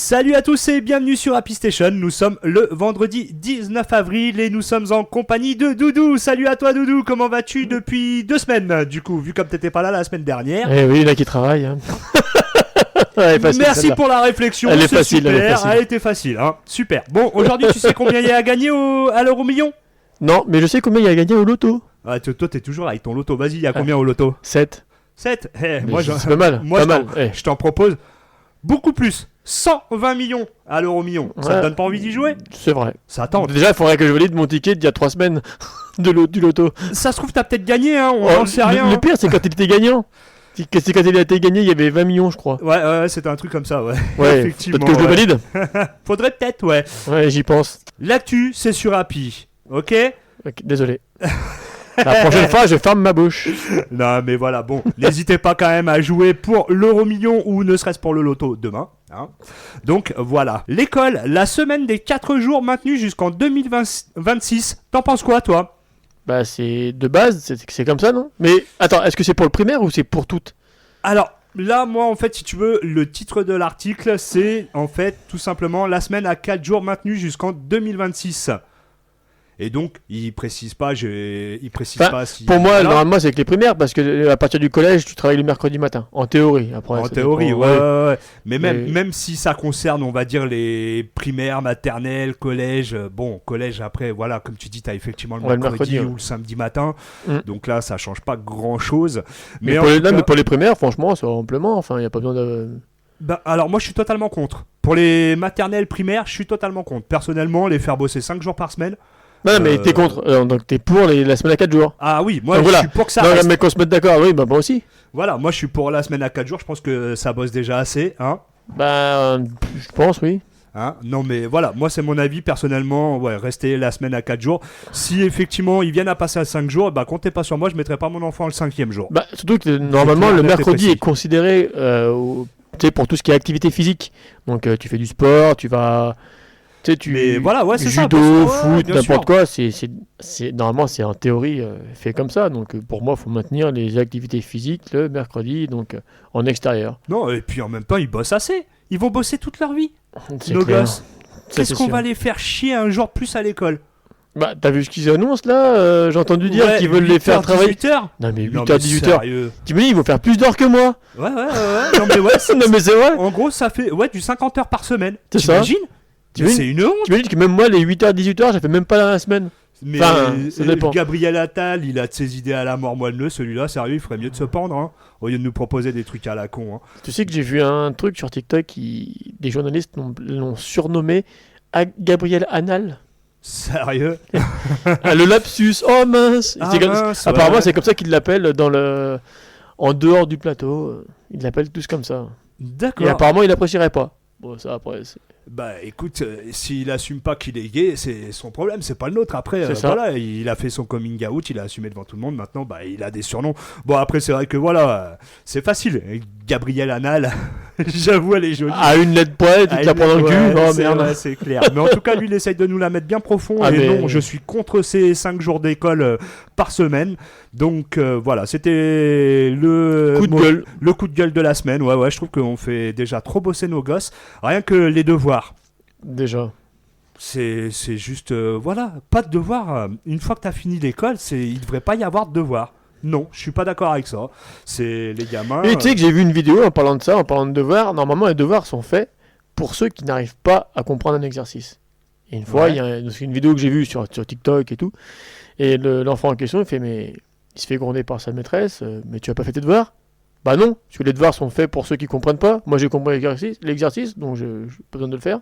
Salut à tous et bienvenue sur Happy Station. Nous sommes le vendredi 19 avril et nous sommes en compagnie de Doudou. Salut à toi Doudou, comment vas-tu depuis 2 semaines du coup, vu comme t'étais pas là la semaine dernière. Eh oui, il y en a qui travaillent. Hein. Facile, merci pour la réflexion, elle est c'est facile, super, elle était facile, hein. Super. Bon, aujourd'hui tu sais combien il y a à gagner à l'euro million? Non, mais je sais combien il y a à gagner au loto. Ah, toi t'es toujours là avec ton loto, vas-y, il y a combien au loto? 7. 7. C'est pas mal, moi, pas mal. Je t'en propose beaucoup plus. 120 millions à l'euro million. Ça te donne pas envie d'y jouer? C'est vrai. Ça tente. Déjà, il faudrait que je valide mon ticket d'il y a 3 semaines du loto. Ça se trouve, t'as peut-être gagné, hein, on n'en sait rien. Le pire, c'est quand il était gagnant. C'est quand il a été gagné, il y avait 20 millions, je crois. Ouais, c'était un truc comme ça, ouais. Ouais, effectivement. peut-être que je le valide. Faudrait peut-être, ouais. Ouais, j'y pense. L'actu, c'est sur Happy, ok? Ok, désolé. La prochaine fois, je ferme ma bouche. Non, mais voilà, bon, n'hésitez pas quand même à jouer pour l'euro million ou ne serait-ce pour le loto demain. Hein. Donc voilà. L'école, la semaine des 4 jours maintenue jusqu'en 2026. T'en penses quoi, toi? Bah, c'est de base, c'est comme ça, non? Mais attends, est-ce que c'est pour le primaire ou c'est pour toutes? Alors, là, moi, en fait, si tu veux, le titre de l'article, c'est en fait tout simplement la semaine à 4 jours maintenue jusqu'en 2026. Et donc, il précise pas pas si... Pour moi, voilà. normalement, c'est avec les primaires, parce que à partir du collège, tu travailles le mercredi matin. En théorie, après. En théorie, ouais. Mais Mais- même si ça concerne, on va dire, les primaires, maternelles, collège, bon, collège, après, voilà, comme tu dis, t'as effectivement le Ouais, le mercredi mercredi, ou le samedi matin. Mm. Donc là, ça change pas grand-chose. Mais, en pour les, tout non, cas- mais pour les primaires, franchement, ça va amplement. Enfin, il n'y a pas besoin de. Bah, alors, moi, je suis totalement contre. Pour les maternelles, primaires, je suis totalement contre. Personnellement, les faire bosser 5 jours par semaine... Non, mais t'es contre. Donc t'es pour la semaine à 4 jours. Ah oui, moi, Donc je voilà. suis pour que ça Non, reste. mais qu'on se mette d'accord, oui, bah moi aussi. Voilà, moi, je suis pour la semaine à 4 jours. Je pense que ça bosse déjà assez, hein. Bah, je pense, oui. Hein, non mais voilà, moi c'est mon avis personnellement, ouais, rester la semaine à 4 jours. Si effectivement ils viennent à passer à 5 jours, bah comptez pas sur moi, je mettrai pas mon enfant le 5e jour. Bah, surtout que normalement, clair, le net et mercredi précis. est considéré tu sais, pour tout ce qui est activité physique. Donc tu fais du sport, tu vas. Tu sais, Mais voilà, ouais, c'est ça, judo, bien sûr, ouais, foot, bien n'importe sûr. quoi, normalement c'est en théorie fait comme ça. Donc pour moi, il faut maintenir les activités physiques le mercredi, donc en extérieur. Non, et puis en même temps ils bossent assez. Ils vont bosser toute leur vie, C'est nos clair. gosses. Ça, Qu'est-ce c'est qu'on sûr. va les faire chier un jour plus à l'école? Bah, t'as vu ce qu'ils annoncent là j'ai entendu dire Ouais, qu'ils veulent les faire 8h, travailler. 18h. Non, mais Non, 8h, mais 18h. sérieux. T'imagines, ils vont faire plus d'heures que moi. Ouais, non mais ouais, Non, mais c'est vrai. en gros ça fait du 50 heures par semaine. C'est ça. T'imagines? Mais T'imagines c'est une honte. T'imagines que même moi, les 8h, 18h, ça fait même pas la semaine. Mais Enfin, ça dépend. Gabriel Attal, il a de ses idées à la mort moelleux, celui-là, sérieux, il ferait mieux de se pendre, hein, au lieu de nous proposer des trucs à la con. Hein. Tu sais que j'ai vu un truc sur TikTok des journalistes l'ont surnommé Gabriel Anal. Sérieux? Ah, le lapsus, oh mince, Ah, C'est comme- mince, Apparemment, ouais. c'est comme ça qu'ils l'appellent en dehors du plateau. Ils l'appellent tous comme ça. Et D'accord. apparemment, il apprécierait pas. Bon, ça après. Bah écoute, s'il assume pas qu'il est gay, c'est son problème, c'est pas le nôtre. Après, C'est ça. voilà, il a fait son coming out, il a assumé devant tout le monde, maintenant, bah il a des surnoms. Bon, après, c'est vrai que voilà, c'est facile. Gabriel Anal, j'avoue, elle est jolie. À une lettre poêle, tu te la prends dans le cul. Oh c'est merde. vrai, c'est clair. Mais en tout cas, lui, il essaye de nous la mettre bien profond. Ah, et mais- non, je suis contre ces 5 jours d'école par semaine. Donc voilà, c'était le Coup de gueule. le coup de gueule de la semaine. Ouais, je trouve qu'on fait déjà trop bosser nos gosses. Rien que les devoirs. Déjà. C'est juste, voilà, pas de devoirs. Une fois que t'as fini l'école, il devrait pas y avoir de devoirs. Non, je suis pas d'accord avec ça. C'est les gamins. Et tu sais que j'ai vu une vidéo en parlant de ça, en parlant de devoirs. Normalement, les devoirs sont faits pour ceux qui n'arrivent pas à comprendre un exercice. Et une fois, Ouais. il y a une vidéo que j'ai vue sur TikTok et tout. Et l'enfant en question, il se fait gronder par sa maîtresse. Mais tu as pas fait tes devoirs? Bah non, parce que les devoirs sont faits pour ceux qui comprennent pas. Moi, j'ai compris l'exercice, donc je n'ai pas besoin de le faire.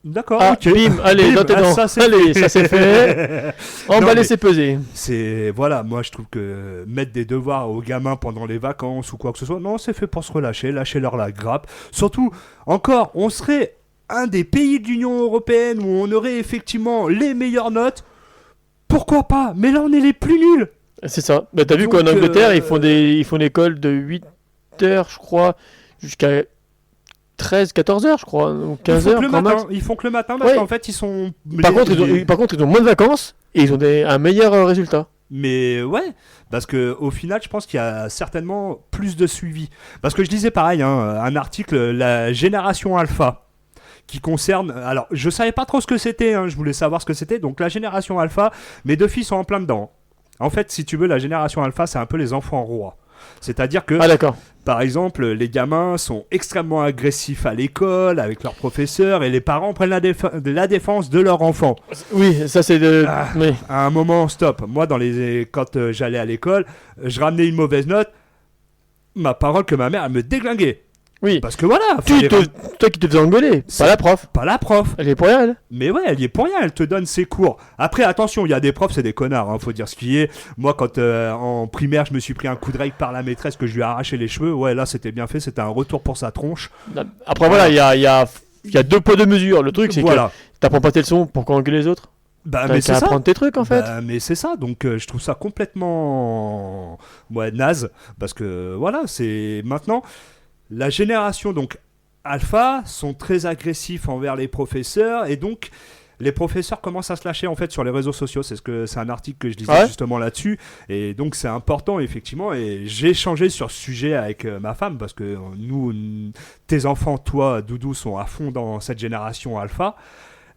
D'accord, Ah, ok. bim, allez, Bim, dans tes dents. ça, c'est Allez, ça c'est fait. Emballer, mais- c'est pesé. C'est voilà, moi je trouve que mettre des devoirs aux gamins pendant les vacances ou quoi que ce soit, non, c'est fait pour se relâcher, lâcher leur la grappe. Surtout, encore, on serait un des pays de l'Union européenne où on aurait effectivement les meilleures notes. Pourquoi pas? Mais là, on est les plus nuls. C'est ça. Bah, t'as vu Donc, qu'en Angleterre, ils font l'école de 8 heures, je crois, jusqu'à 13, 14 heures, je crois, ou 15 heures, grand max. Ils font que le matin parce Ouais. qu'en fait, ils sont. Par contre, ils ont moins de vacances et ils ont un meilleur résultat. Mais ouais, parce que au final, je pense qu'il y a certainement plus de suivi. Parce que je disais pareil, hein, un article, la génération alpha. qui concerne... Alors, je savais pas trop ce que c'était, hein, je voulais savoir ce que c'était. Donc, la génération alpha, mes deux filles sont en plein dedans. En fait, si tu veux, la génération alpha, c'est un peu les enfants rois. C'est-à-dire que, Ah d'accord. par exemple, les gamins sont extrêmement agressifs à l'école, avec leurs professeurs, et les parents prennent la défense de leur enfant. Oui, ça c'est de... Oui. À un moment, stop. Moi, quand j'allais à l'école, je ramenais une mauvaise note. Ma parole que ma mère, elle me déglinguait. Oui. Parce que voilà, Toi qui te faisais engueuler, C'est- pas la prof. pas la prof. Elle est pour rien, elle. Mais ouais, elle y est pour rien, elle te donne ses cours. Après, attention, il y a des profs, c'est des connards, hein, faut dire ce qui est. Moi, quand en primaire, je me suis pris un coup de règle par la maîtresse que je lui ai arraché les cheveux, ouais, là, c'était bien fait, c'était un retour pour sa tronche. Après voilà, il y a deux poids deux mesures. Le truc c'est Voilà. que t'apprends pas tes leçons pour engueuler les autres. Bah, T'as mais qu'à c'est ça. apprendre tes trucs en fait. Bah, mais c'est ça, donc je trouve ça complètement naze, parce que voilà, c'est maintenant la génération donc alpha sont très agressifs envers les professeurs, et donc les professeurs commencent à se lâcher en fait sur les réseaux sociaux. C'est un article que je lisais Ouais. justement là-dessus, et donc c'est important effectivement. Et j'ai échangé sur ce sujet avec ma femme, parce que tes enfants, toi, Doudou, sont à fond dans cette génération alpha.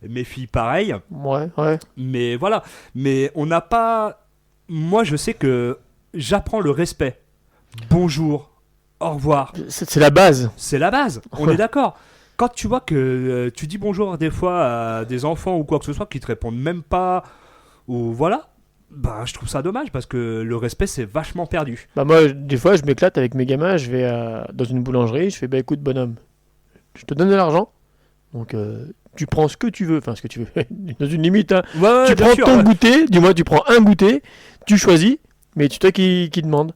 Mes filles, pareil. Ouais. Mais voilà, mais on n'a pas... Moi, je sais que j'apprends le respect. Bonjour, au revoir, C'est la base. c'est la base, on est d'accord. Quand tu vois que tu dis bonjour des fois à des enfants ou quoi que ce soit qui te répondent même pas, ou voilà, ben je trouve ça dommage, parce que le respect c'est vachement perdu. Bah moi, des fois, je m'éclate avec mes gamins. Je vais dans une boulangerie. Je fais bah écoute bonhomme, je te donne de l'argent. Donc tu prends ce que tu veux, enfin ce que tu veux, dans une limite. Hein. Ouais, Tu bien prends sûr, ton ouais. goûter. Du moins, tu prends un goûter. Tu choisis. Mais tu toi qui demande.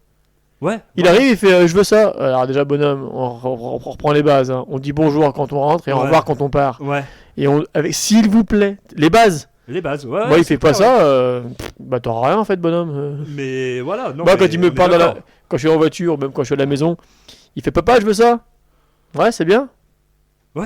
Ouais, Il ouais. arrive, il fait je veux ça. Alors déjà bonhomme, on reprend les bases. Hein. On dit bonjour quand on rentre et au Ouais. revoir quand on part. Ouais, Et avec s'il vous plaît, les bases. les bases. Ouais, Moi ouais, il c'est fait pas clair, ouais. ça, bah t'auras rien en fait bonhomme. Mais voilà, non. Moi mais quand il me on est parle d'accord. quand je suis en voiture, même quand je suis à la maison, il fait papa je veux ça. Ouais c'est bien. Ouais.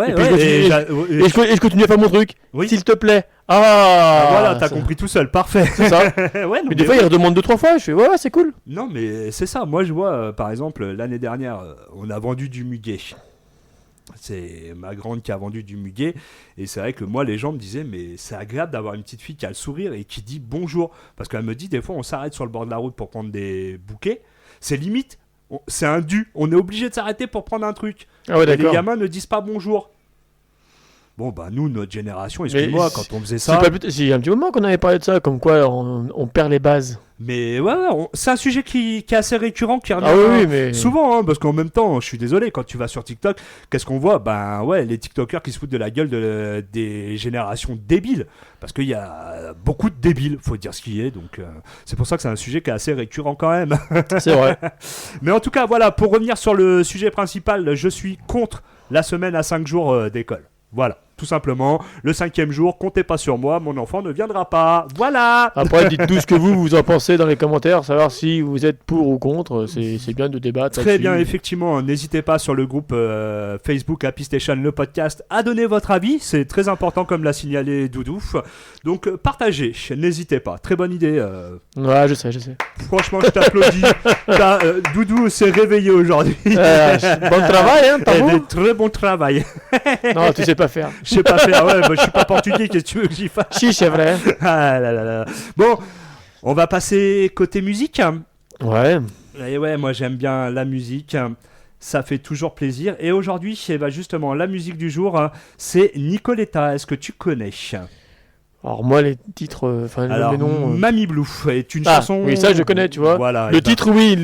Et puis je continue- Et je continue à faire mon truc. Oui. S'il te plaît. Ah, voilà, t'as ça- compris tout seul, parfait. C'est ça. Ouais, non, Mais des fois il redemande 2-3 fois, je fais ouais c'est cool. Non, mais c'est ça. Moi, je vois, par exemple, l'année dernière, on a vendu du muguet. C'est ma grande qui a vendu du muguet. Et c'est vrai que moi, les gens me disaient, mais c'est agréable d'avoir une petite fille qui a le sourire et qui dit bonjour. Parce qu'elle me dit, des fois, on s'arrête sur le bord de la route pour prendre des bouquets. C'est limite, c'est un dû. On est obligé de s'arrêter pour prendre un truc. Ah ouais Et les d'accord. gamins ne disent pas bonjour. Bon, bah, nous, notre génération, excuse-moi, Mais quand on faisait C'est ça. pas plus- c'est il y a un petit moment qu'on avait parlé de ça, comme quoi on perd les bases. Mais ouais, c'est un sujet qui est assez récurrent, qui revient. Ah oui mais Souvent, hein, parce qu'en même temps, je suis désolé, quand tu vas sur TikTok, qu'est-ce qu'on voit? Ben ouais, les TikTokers qui se foutent de la gueule des générations débiles. Parce qu'il y a beaucoup de débiles, faut dire ce qui est. Donc c'est pour ça que c'est un sujet qui est assez récurrent quand même. c'est vrai. Mais en tout cas, voilà, pour revenir sur le sujet principal, je suis contre la semaine à 5 jours d'école. Voilà, tout simplement. Le 5e jour, comptez pas sur moi, mon enfant ne viendra pas. Voilà. Après, dites-nous ce que vous en pensez dans les commentaires, savoir si vous êtes pour ou contre. C'est bien de débattre. Très là-dessus. bien, effectivement. N'hésitez pas sur le groupe Facebook Happy Station, le podcast, à donner votre avis. C'est très important, comme l'a signalé Doudou. Donc, partagez. N'hésitez pas. Très bonne idée. Ouais, je sais. Franchement, je t'applaudis. Doudou s'est réveillé aujourd'hui. Bon travail, hein, t'as Et vu de très bon travail. Non, tu sais pas faire. Je sais pas faire. Ouais, bah, je suis pas portugais. Qu'est-ce que tu veux que j'y fasse? Si, c'est vrai. Ah là là là. Bon, on va passer côté musique. Ouais. Et ouais, moi j'aime bien la musique, ça fait toujours plaisir. Et aujourd'hui, eh ben, justement, la musique du jour, c'est Nicoletta. Est-ce que tu connais? Alors, moi, les titres, enfin, Alors, les noms. Mamie Blue est une Ah, chanson. oui, ça, je connais, tu vois. Voilà. Le titre, oui.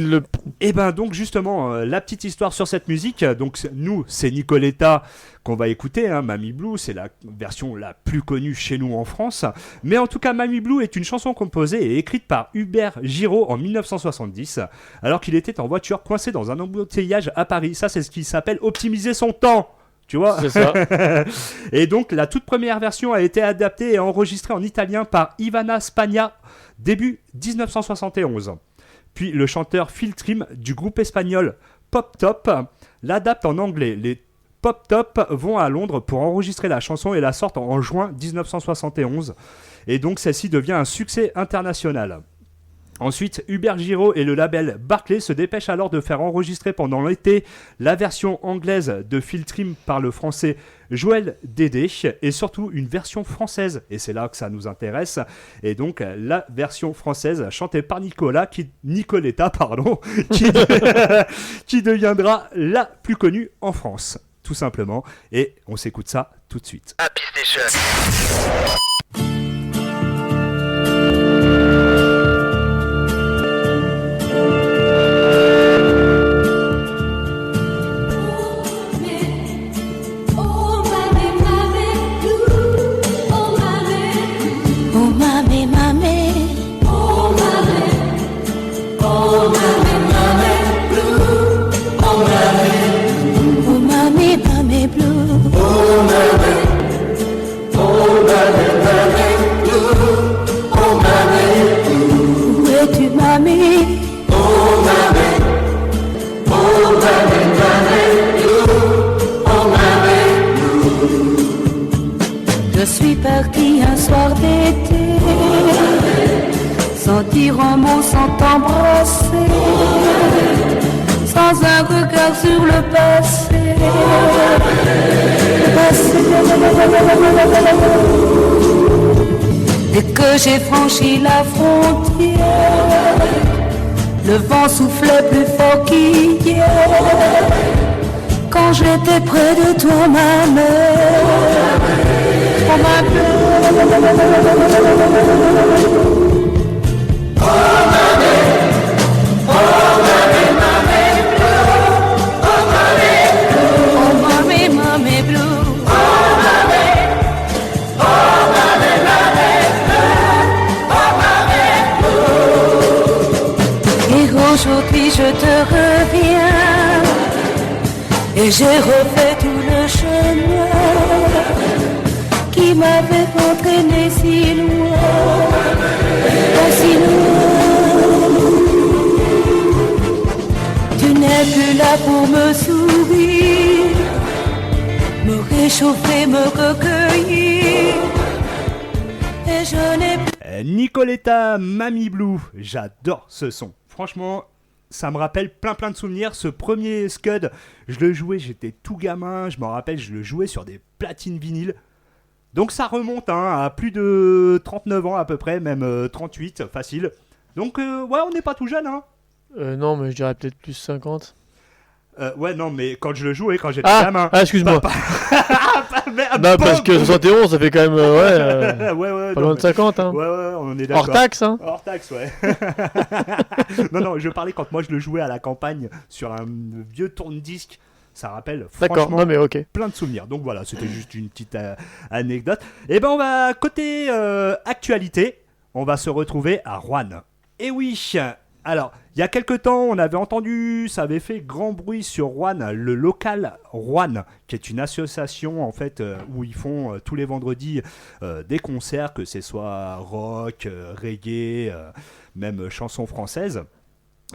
Et ben donc justement, la petite histoire sur cette musique. Donc nous, c'est Nicoletta qu'on va écouter. Hein. Mamie Blue, c'est la version la plus connue chez nous en France. Mais en tout cas, Mamie Blue est une chanson composée et écrite par Hubert Giraud en 1970, alors qu'il était en voiture coincé dans un embouteillage à Paris. Ça, c'est ce qui s'appelle optimiser son temps. Tu vois? C'est ça. Et donc, la toute première version a été adaptée et enregistrée en italien par Ivana Spagna, début 1971. Puis, le chanteur Phil Trim du groupe espagnol Pop Top l'adapte en anglais. Les Pop Top vont à Londres pour enregistrer la chanson et la sortent en juin 1971. Et donc, celle-ci devient un succès international. Ensuite, Hubert Giraud et le label Barclay se dépêchent alors de faire enregistrer pendant l'été la version anglaise de Phil Trim par le français Joël Dédé et surtout une version française. Et c'est là que ça nous intéresse. Et donc la version française chantée par Nicoletta, qui deviendra la plus connue en France, tout simplement. Et on s'écoute ça tout de suite. Happy Station. Je suis partie un soir d'été, sans dire un mot, sans t'embrasser, sans un regard sur le passé. Dès que j'ai franchi la frontière, le vent soufflait plus fort qu'hier. Quand j'étais près de toi, ma mère, on m'appelait. Aujourd'hui je te reviens et j'ai refait tout le chemin qui m'avait entraîné si loin, si loin. Tu n'es plus là pour me sourire, me réchauffer, me recueillir, et je n'ai plus. Nicoletta, Mamie Blue, j'adore ce son. Franchement, ça me rappelle plein de souvenirs. Ce premier Scud, je le jouais, j'étais tout gamin. Je me rappelle, je le jouais sur des platines vinyles. Donc ça remonte à plus de 39 ans à peu près, même 38, facile. Donc ouais, on n'est pas tout jeune. Non, mais je dirais peut-être plus 50. Ouais, non, mais quand je le jouais, quand j'étais gamin. Ah, excuse-moi. Non, parce que 71, ça fait quand même ouais, pas loin de 50. Hein. Ouais, on est d'accord. Hors taxe, hein. Hors taxe, ouais. non, je parlais quand moi je le jouais à la campagne sur un vieux tourne-disque. Ça rappelle franchement plein de souvenirs. Donc voilà, c'était juste une petite anecdote. Et ben on va, côté actualité, on va se retrouver à Roanne. Et oui, alors, il y a quelques temps, on avait entendu, ça avait fait grand bruit sur Roanne, le local Roanne, qui est une association en fait où ils font tous les vendredis des concerts, que ce soit rock, reggae, même chansons françaises.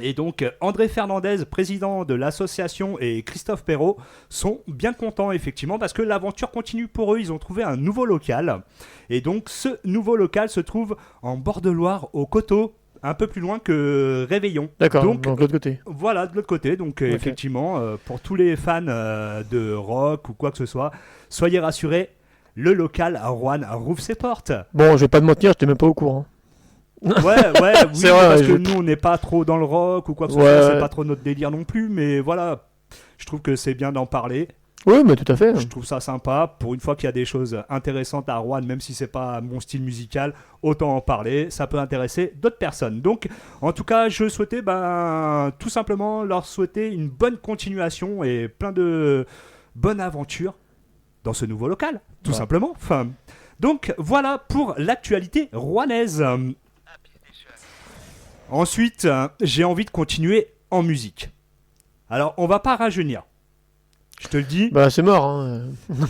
Et donc André Fernandez, président de l'association, et Christophe Perrault sont bien contents effectivement parce que l'aventure continue pour eux. Ils ont trouvé un nouveau local. Et donc ce nouveau local se trouve en bord de Loire, au Coteau, un peu plus loin que Réveillon. D'accord, donc de l'autre côté. Voilà, de l'autre côté. Donc effectivement, pour tous les fans de rock ou quoi que ce soit, soyez rassurés, le local à Roanne rouvre ses portes. Bon, je vais pas te mentir, j'étais même pas au courant. Ouais, oui, c'est vrai, parce que nous on n'est pas trop dans le rock ou quoi que ce soit, c'est pas trop notre délire non plus, mais voilà, je trouve que c'est bien d'en parler. Oui, mais tout à fait. Je trouve ça sympa, pour une fois qu'il y a des choses intéressantes à Roanne, même si c'est pas mon style musical, autant en parler, ça peut intéresser d'autres personnes. Donc, en tout cas, je souhaitais tout simplement leur souhaiter une bonne continuation et plein de bonnes aventures dans ce nouveau local, tout simplement. Enfin, donc, voilà pour l'actualité rouennaise. Ensuite, j'ai envie de continuer en musique. Alors, on va pas rajeunir. Je te le dis. Bah, c'est mort. Hein.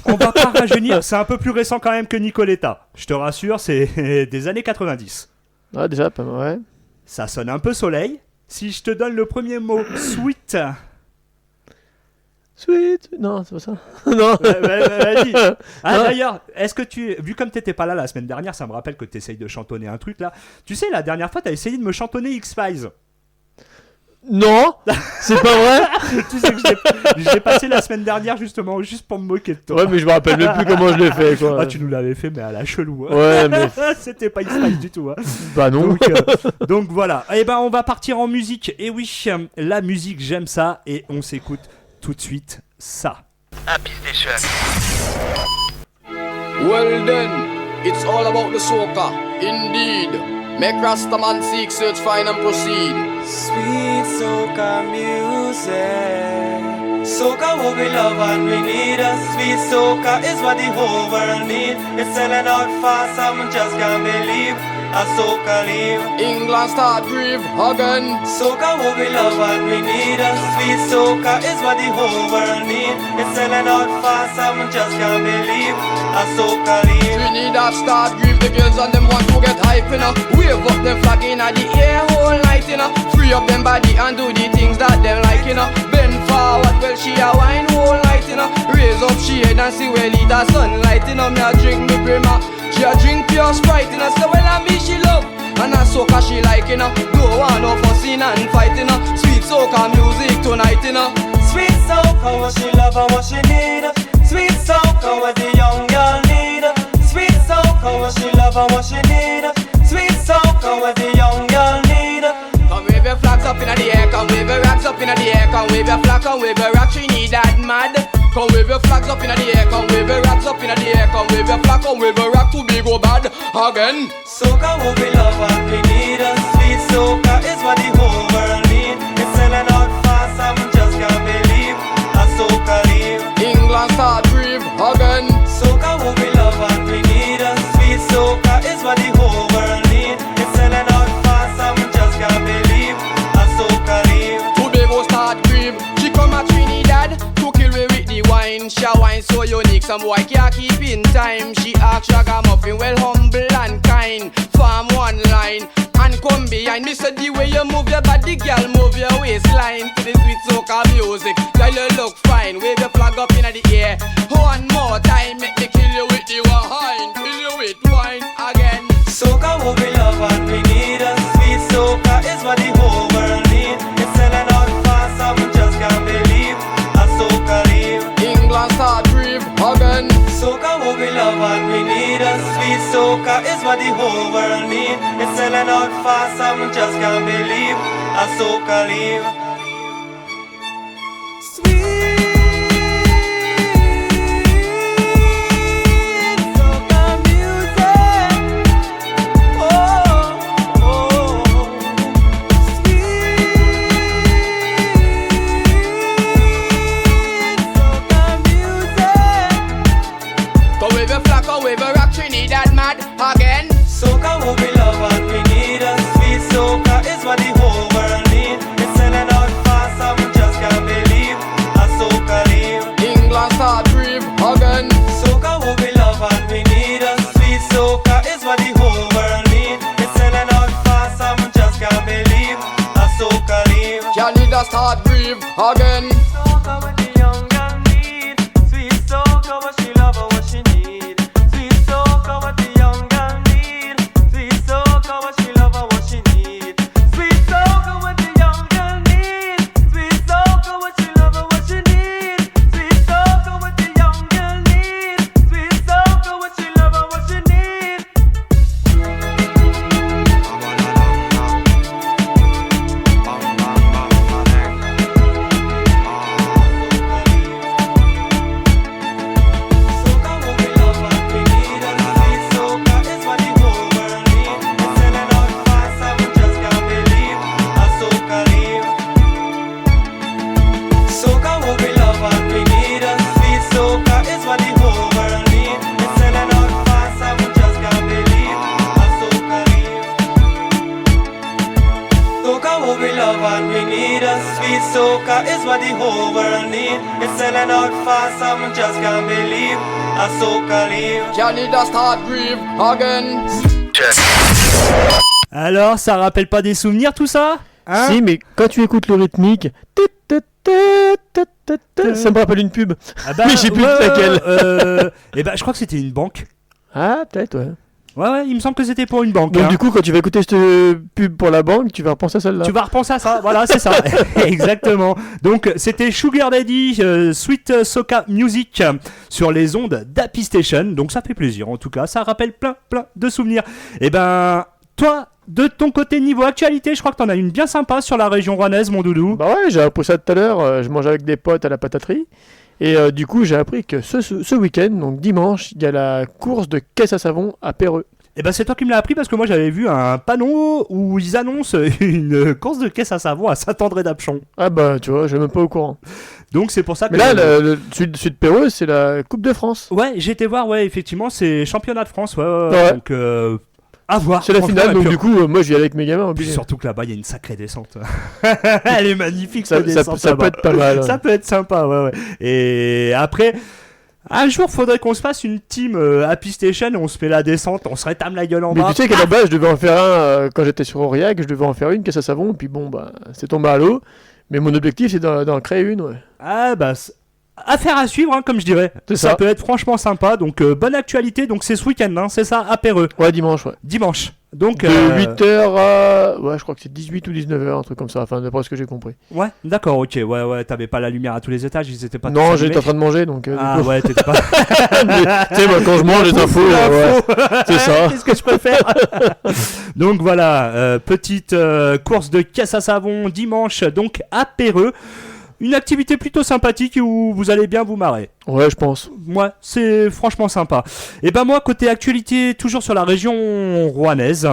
On va pas rajeunir. C'est un peu plus récent quand même que Nicoletta. Je te rassure, c'est des années 90. Ah, déjà, pas mal, ouais. Ça sonne un peu soleil. Si je te donne le premier mot, sweet. Sweet. Non, c'est pas ça. Non. Vas-y. Ah, Non. d'ailleurs, est-ce que vu comme t'étais pas là la semaine dernière, ça me rappelle que t'essayes de chantonner un truc là. Tu sais, la dernière fois, t'as essayé de me chantonner X-Files. Non, c'est pas vrai. Tu sais que je l'ai passé la semaine dernière justement, juste pour me moquer de toi. Ouais, mais je me rappelle même plus comment je l'ai fait, quoi. Ah, tu nous l'avais fait, mais à la chelou. Hein. Ouais, mais C'était pas X-Files du tout. Hein. bah non. Donc voilà. Et ben, on va partir en musique. Et oui, la musique, j'aime ça. Et on s'écoute tout de suite ça. Happy Station. Well then, it's all about the soca, indeed. Make Rastaman seek, search, find and proceed. Sweet soca music, soca what we love and we need. A sweet soca is what the whole world need. It's selling out fast, I just can't believe. A soca leave. England start grieve again. Soca what we love and we need. A sweet soca is what the whole world need. It's selling out fast, I just can't believe. A soca leave. Trinidad start grieve, the girls and them want to get hype, you know. Wave up them flag in the air whole night, you know. Free up them body and do the things that them like, you know. Bend forward, well she a wine whole night, you know. Raise up she head and see well it a sunlight, you know. Me a drink me brimmer, she a drink pure Sprite, you know. So well I me she love, and a soca she like, you know. Don't want no fussing and fighting, you know. Sweet soca music tonight, you know. Sweet soca what she love and what she need. Sweet soca what the young girl need. Sweet soca what she love and what she need. Sweet soca what the young girl need. Come wave your flags up in the air, come wave your rags up in the air, come wave your flag, come wave your rag, Trinidad mad. Come wave your flags up in the air, come wave your rags up in the air, come wave your flag, come wave your rag to be go bad again. Soca what we love and we need. A sweet soca is what the whole world need. It's selling out fast, I just can't believe. A soca leave. England start grieve again. Soca what we love and we need. A sweet soca is what the whole world need. It's selling out fast, I just can't believe. A soca leave. Tobago start grieve. She come at Trinidad to kill me with the wine. She wine so unique, some boy can't keep in time. She ask Ragamuffin, well humble and kind. Farm one line and come behind me. Said the way you move your body, girl, move your waistline to the sweet soca music. Girl, you look fine. Wave your flag up in the air. One more time, make me kill you with the wine, kill you with wine again. Soca what we love and we need. A sweet soca is what the whole world need. It's selling out fast, I just can't believe. A soca leave. England start grieve again. Soca what we love and we need. A sweet soca is what the whole world need. It's selling out fast, I just can't believe. A soca leave. Trinidad mad again. Soca what we love and we need. A sweet soca is what the whole world need. It's selling out fast, I just can't believe. A soca leave. England start grieve again. Soca what we love and we need. A sweet soca is what the whole world need. It's selling out fast, I just can't believe. A soca leave. Canada start grieve again. Soca what the young girl need. Sweet soca what she love and what she need. Sweet soca what the young girl need. Sweet soca what she love and what she need. Sweet soca what the young girl need. Sweet soca what she love and what she need. Sweet soca what the young girl need. Sweet soca what she love and what she need. Soca what we love and we need. A sweet soca is what the whole world need. It's selling out fast, I just can't believe. A soca leave. Soca what we love and we need. A sweet soca is what the whole world need. It's selling out fast, I just can't believe. A soca leave. Soca what we love and we need. A sweet soca is what the whole world need. It's selling out fast, I just can't believe. A soca leave. Canada start grieve again. Alors, ça rappelle pas des souvenirs tout ça? Hein? Si, mais quand tu écoutes le rythmique, Ça me rappelle une pub. Ah bah, Mais j'ai plus laquelle. Et bah, je crois que c'était une banque. Ah, peut-être, ouais. Ouais, il me semble que c'était pour une banque. Donc hein. du coup, quand tu vas écouter cette pub pour la banque, tu vas repenser à celle-là. Tu vas repenser à ça, voilà, c'est ça. Exactement. Donc, c'était Sugar Daddy, Sweet Soca Music sur les ondes d'Happy Station. Donc, ça fait plaisir, en tout cas. Ça rappelle plein de souvenirs. Et ben, toi, de ton côté, niveau actualité, je crois que t'en as une bien sympa sur la région rouennaise, mon doudou. Bah ouais, j'ai appris ça tout à l'heure. Je mangeais avec des potes à la pataterie. Et du coup, j'ai appris que ce week-end, donc dimanche, il y a la course de caisse à savon à Péreux. Et ben, c'est toi qui me l'as appris parce que moi, j'avais vu un panneau où ils annoncent une course de caisse à savon à Saint-André-d'Apchon. Ah bah, tu vois, je suis même pas au courant. Donc, c'est pour ça que... Mais là, celui de Péreux, c'est la Coupe de France. Ouais, j'ai été voir, ouais, effectivement, c'est championnat de France, ouais. Ouais. Donc, à voir. C'est la franchement, finale, et donc puis- du coup, moi, je vais aller avec mes gamins. Puis obligé. surtout que là-bas, il y a une sacrée descente. Elle est magnifique, Ça cette descente. peut là-bas. être pas mal. Ouais. Ça peut être sympa, ouais. Et après, un jour, faudrait qu'on se fasse une team Happy Station et on se fait la descente, on se rétame la gueule en Mais bas. tu sais qu'à la base, je devais en faire un quand j'étais sur Aurillac, je devais en faire une caisse à savon, puis bon, bah, c'est tombé à l'eau. Mais mon objectif, c'est d'en créer une, ouais. Ah, bah, affaire à suivre, hein, comme je dirais. C'est Ça ça. peut être franchement sympa. Donc, bonne actualité. Donc, c'est ce week-end, hein, c'est ça, à Péreux. Ouais, dimanche, ouais. Dimanche. Donc, De 8h à... Ouais, je crois que c'est 18 ou 19h, un truc comme ça, enfin, d'après ce que j'ai compris. Ouais, d'accord, ok. Ouais, t'avais pas la lumière à tous les étages, ils étaient pas Non, tous j'étais allumés. en train de manger, donc... Ah, du coup- ouais, t'étais pas. Tu sais, moi, quand je mange les infos, ouais, c'est ça. Qu'est-ce que je préfère? Donc voilà, petite course de caisse à savon dimanche, donc à Péreux. Une activité plutôt sympathique où vous allez bien vous marrer. Ouais, je pense. Moi, c'est franchement sympa. Et ben moi, côté actualité, toujours sur la région rouennaise,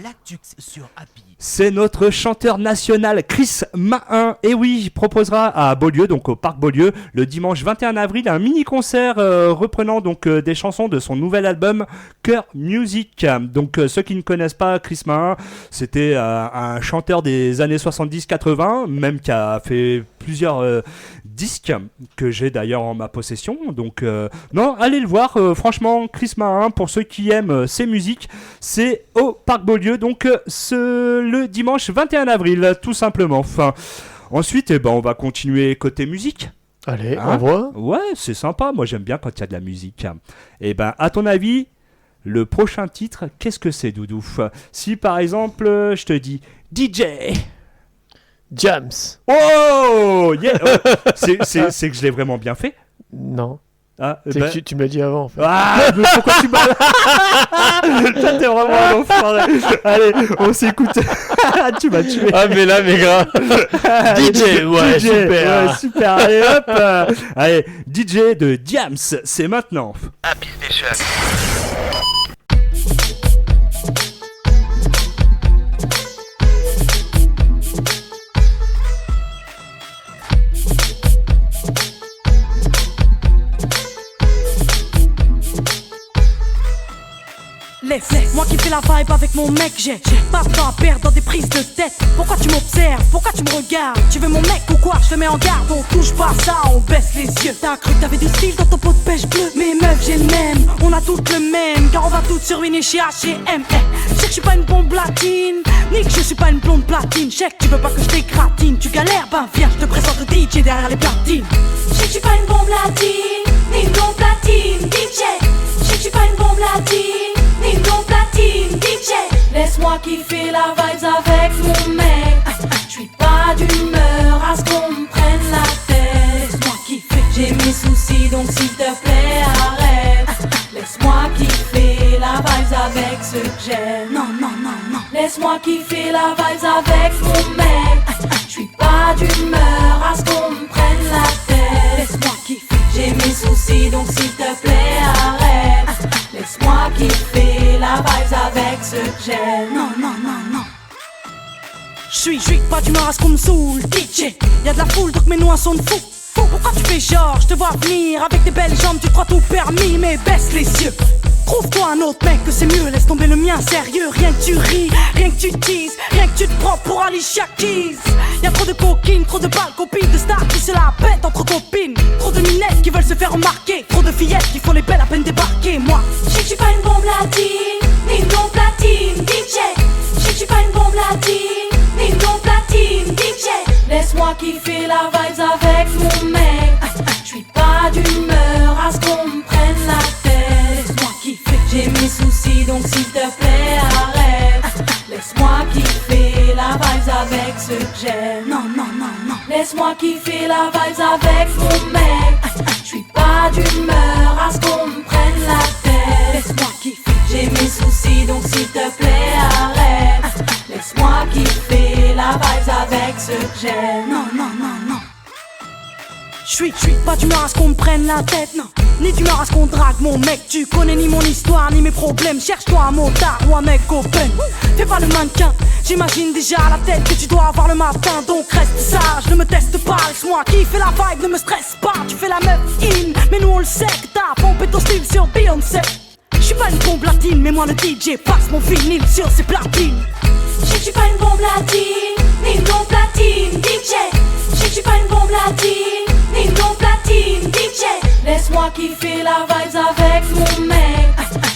L'actu sur Happy. c'est notre chanteur national Chris Mahun. Et oui, il proposera à Beaulieu, donc au parc Beaulieu, le dimanche 21 avril, un mini-concert reprenant donc des chansons de son nouvel album Cœur Music. Donc ceux qui ne connaissent pas Chris Mahun, c'était un chanteur des années 70-80, même qui a fait plusieurs disques que j'ai d'ailleurs en ma possession. Donc non, allez le voir. Franchement, Chris Mahun, pour ceux qui aiment ses musiques, c'est au parc Beaulieu. Donc le dimanche 21 avril, tout simplement. Enfin, ensuite, eh ben, on va continuer côté musique. Allez, Hein envoie. Ouais, c'est sympa. Moi, j'aime bien quand il y a de la musique. Et ben, à ton avis, le prochain titre, qu'est-ce que c'est, Doudou? Si par exemple, je te dis DJ. Jams. Oh, yeah. Oh, c'est que je l'ai vraiment bien fait. Non. Ah, C'est ben- que tu me l'as dit avant, en fait. Ah, mais pourquoi tu m'as... Toi, t'es vraiment un enfoiré. Allez, on s'écoute. Tu m'as tué. Ah, mais là, mes gars. DJ, ouais, super. Ouais, super. Allez, hop. Allez, DJ de Diams, c'est maintenant. Happy Station. Moi qui fais la vibe avec mon mec, j'ai pas de temps à perdre dans des prises de tête. Pourquoi tu m'observes? Pourquoi tu me regardes? Tu veux mon mec ou quoi? Je te mets en garde, on touche pas ça, on baisse les yeux. T'as cru que t'avais du style dans ton pot de pêche bleu? Mais meuf, j'ai le même, on a toutes le même, car on va toutes se ruiner chez H&M. Je sais que je suis pas une bombe latine, ni que je suis pas une blonde platine. Je sais que tu veux pas que je t'écratine, tu galères, ben viens, je te présente le DJ derrière les platines. Je sais que je suis pas une bombe latine, ni une bombe platine, DJ. Je sais que je suis pas une bombe latine, ni une bombe platine, DJ. Laisse-moi kiffer la vibes avec mon mec. Je suis pas d'humeur à ce qu'on me prenne la tête. Laisse-moi kiffer, j'ai mes soucis donc s'il te plaît arrête. Laisse-moi kiffer la vibes avec ceux que j'aime. Non, non, non, non. Laisse-moi kiffer la vibes avec mon mec. Je suis pas d'humeur à ce qu'on me prenne la tête. Laisse-moi kiffer. J'ai mes soucis donc s'il te plaît arrête. Laisse-moi kiffer la vibes avec ceux que j'aime. Non, non, non, non. J'suis pas d'humeur à ce qu'on me saoule, DJ. Y'a de la foule donc mets-nous un son de fou. Pourquoi tu fais genre, je te vois venir avec tes belles jambes, tu crois tout permis, mais baisse les yeux. Trouve-toi un autre mec que c'est mieux, laisse tomber le mien sérieux. Rien que tu ris, rien que tu teases, rien que tu te prends pour Alicia Keys. Y'a trop de coquines, trop de balles, copines de stars qui se la pètent entre copines. Trop de minettes qui veulent se faire remarquer, trop de fillettes qui font les belles à peine débarquer. Moi, Je sais que je suis pas une bombe latine, ni une bombe platine, DJ. Je sais que je suis pas une bombe latine, ni une bombe platine, DJ. Laisse-moi kiffer la vibes avec mon mec. Laisse-moi kiffer la vibes avec mon mec. J'suis pas d'humeur à ce qu'on me prenne la tête. Laisse-moi kiffer. J'ai mes soucis donc s'il te plaît arrête. Laisse-moi kiffer la vibes avec ceux que j'aime. Non, non, non, non. J'suis pas d'humeur à ce qu'on me prenne la tête, non. Ni d'humeur à ce qu'on drague mon mec. Tu connais ni mon histoire ni mes problèmes. Cherche-toi un motard ou un mec open. Fais pas le mannequin, j'imagine déjà la tête que tu dois avoir le matin. Donc reste sage, ne me teste pas. Laisse-moi kiffer la vibe, ne me stresse pas. Tu fais la meuf in, mais nous on le sait que t'as pompé ton style sur Beyoncé. J'suis pas une bombe latine, mais moi le DJ passe mon vinyle sur ses platines. Je suis pas une bombe latine, ni une bombe platine, DJ. Je suis pas une bombe latine, ni une bombe platine, DJ. Laisse-moi kiffer la vibes avec mon mec.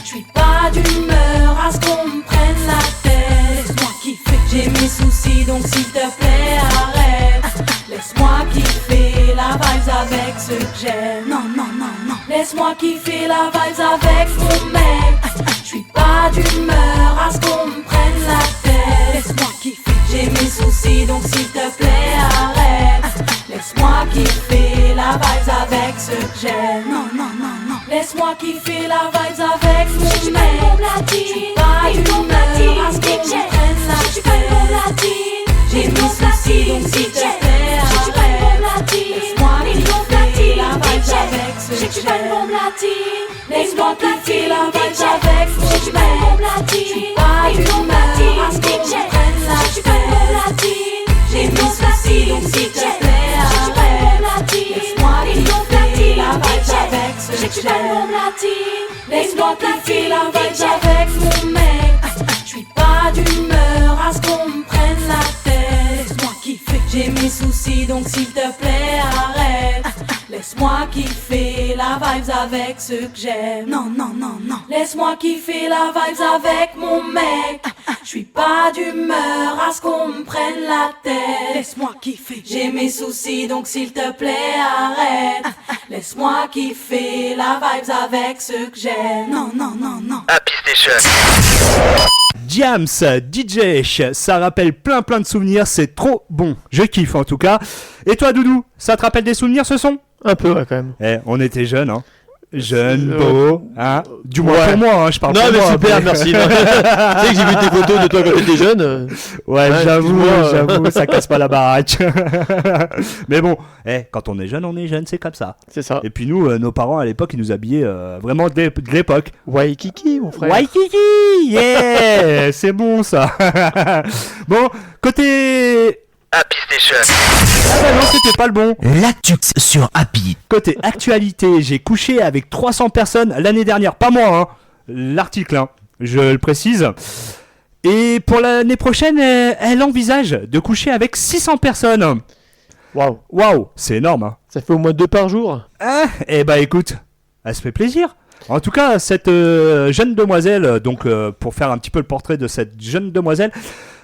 J'suis pas d'humeur à ce qu'on me prenne la tête. Laisse-moi kiffer. J'ai mes soucis donc s'il te plaît arrête. Laisse-moi kiffer la vibes avec ceux que j'aime. Non, non, non, non. Laisse-moi kiffer la vibes avec mon mec. J'suis pas d'humeur à ce qu'on me prenne la tête. Laisse-moi kiffer. J'ai mes soucis donc s'il te plaît arrête. Laisse-moi kiffer la vibes avec ceux que j'aime. Non, non, non, non. Laisse-moi kiffer la vibes avec mon Je suis pas mec. une bombe latine, J'suis pas ni une bombe d'humeur à ce latine, qu'on DJ. me prenne la Je suis pas une bombe tête. latine, J'ai ni une mes bombe soucis latine, donc s'il te DJ. plaît Je suis pas une bombe arrête. latine, Laisse-moi ni une bombe kiffer latine, la vibes DJ. avec ceux Je que suis pas une j'aime. bombe latine, ni une Laisse-moi bombe kiffer latine, la vibes DJ. avec mon Je suis pas une bombe mec. latine, J'suis pas ni une bombe d'humeur latine, à ce qu'on DJ. me prenne la Je suis pas une bombe tête. latine, J'ai ni une mes bombe soucis latine, donc s'il te DJ. plaît Je suis pas une bombe latine, Laisse-moi ni une bombe kiffer latine, la vibes DJ. avec ceux Je que suis pas une bombe j'aime. latine, ni une Laisse-moi bombe kiffer latine, la vibes DJ. avec mon mec. J'suis pas d'humeur à ce qu'on me prenne la tête. Laisse-moi kiffer. J'ai mes soucis donc s'il te plaît arrête. Laisse-moi kiffer la vibes avec ceux que j'aime. Non, non, non, non. Laisse-moi kiffer la vibes avec mon mec. J'suis pas d'humeur à ce qu'on me prenne la tête. Laisse-moi kiffer. J'ai mes soucis donc s'il te plaît arrête. Laisse-moi kiffer la vibes avec ceux que j'aime. Non, non, non, non. Happy Station. Diams, DJ, ça rappelle plein de souvenirs, c'est trop bon. Je kiffe en tout cas. Et toi Doudou, ça te rappelle des souvenirs ce son? Un peu, ouais, quand même. Eh, on était jeunes, hein. Jeunes, Euh, beaux, hein. Du moins ouais. pour moi, hein, je parle Non, pour mais moi. super, merci. Tu sais que j'ai vu tes photos de toi quand t'étais jeune. Ouais, Ouais, j'avoue, excuse-moi. ça casse pas la baraque. Mais bon, quand on est jeune, c'est comme ça. C'est ça. Et puis nous, nos parents à l'époque, ils nous habillaient vraiment de l'époque. Waikiki, mon frère. Waikiki, yeah, c'est bon ça. Bon, côté... Happy Station. Ah bah non, c'était pas le bon. L'actu sur Happy. Côté actualité, j'ai couché avec 300 personnes l'année dernière, pas moi, hein. L'article, hein, je le précise. Et pour l'année prochaine, elle envisage de coucher avec 600 personnes. Waouh. Waouh, c'est énorme, hein. Ça fait au moins 2 par jour. Ah, eh bah écoute, elle se fait plaisir. En tout cas, cette jeune demoiselle, donc pour faire un petit peu le portrait de cette jeune demoiselle,